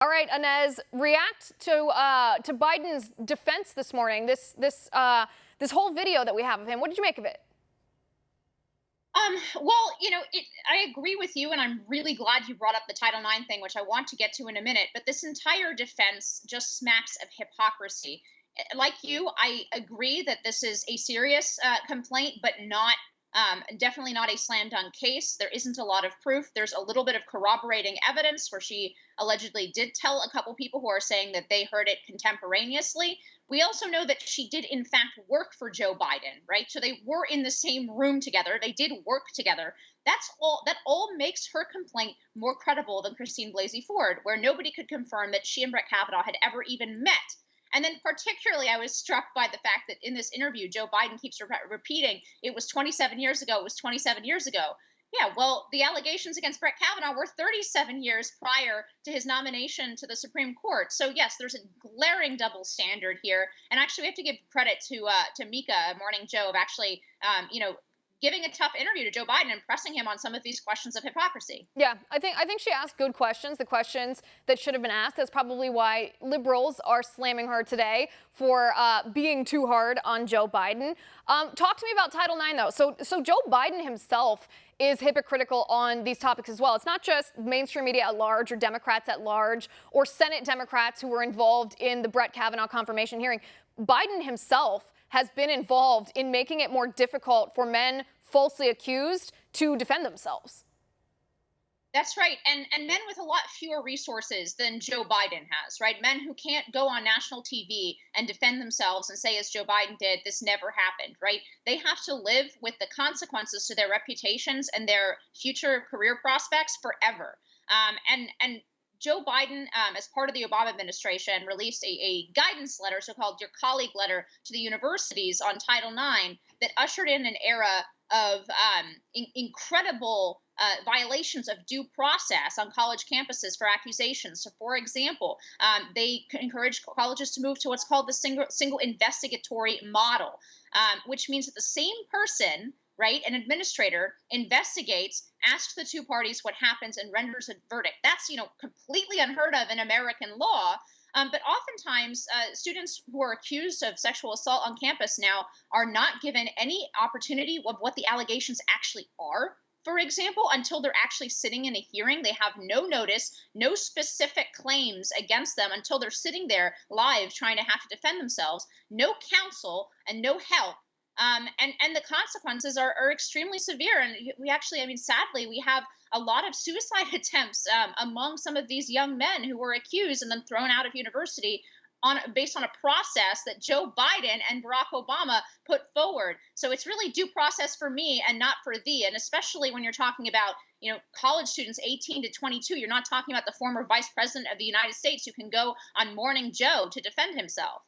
All right, Inez, react to Biden's defense this morning. This whole video that we have of him. What did you make of it? Well, I agree with you, and I'm really glad you brought up the Title IX thing, which I want to get to in a minute. But this entire defense just smacks of hypocrisy. Like you, I agree that this is a serious complaint, but not definitely not a slam dunk case. There isn't a lot of proof. There's a little bit of corroborating evidence where she allegedly did tell a couple people who are saying that they heard it contemporaneously. We also know that she did, in fact, work for Joe Biden, right? So they were in the same room together. They did work together. That's all. That all makes her complaint more credible than Christine Blasey Ford, where nobody could confirm that she and Brett Kavanaugh had ever even met. And then, particularly, I was struck by the fact that in this interview, Joe Biden keeps repeating, it was 27 years ago, it was 27 years ago. Yeah, well, the allegations against Brett Kavanaugh were 37 years prior to his nomination to the Supreme Court. So, yes, there's a glaring double standard here. And actually, we have to give credit to Mika, Morning Joe, of actually, giving a tough interview to Joe Biden and pressing him on some of these questions of hypocrisy. Yeah, I think she asked good questions, the questions that should have been asked. That's probably why liberals are slamming her today for being too hard on Joe Biden. Talk to me about Title IX, though. So Joe Biden himself is hypocritical on these topics as well. It's not just mainstream media at large or Democrats at large or Senate Democrats who were involved in the Brett Kavanaugh confirmation hearing. Biden himself has been involved in making it more difficult for men falsely accused to defend themselves. That's right. And men with a lot fewer resources than Joe Biden has, right? Men who can't go on national TV and defend themselves and say, as Joe Biden did, this never happened, right? They have to live with the consequences to their reputations and their future career prospects forever. And Joe Biden, as part of the Obama administration, released a guidance letter, so-called Your Colleague letter, to the universities on Title IX that ushered in an era of incredible violations of due process on college campuses for accusations. So, for example, they encourage colleges to move to what's called the single investigatory model, which means that the same person, right, an administrator, investigates, asks the two parties what happens, and renders a verdict. That's completely unheard of in American law. But oftentimes, students who are accused of sexual assault on campus now are not given any opportunity of what the allegations actually are. For example, until they're actually sitting in a hearing, they have no notice, no specific claims against them until they're sitting there live trying to have to defend themselves, no counsel and no help. And the consequences are extremely severe. And we actually, I mean, sadly, we have a lot of suicide attempts among some of these young men who were accused and then thrown out of university based on a process that Joe Biden and Barack Obama put forward. So it's really due process for me and not for thee. And especially when you're talking about, college students 18 to 22, you're not talking about the former vice president of the United States who can go on Morning Joe to defend himself.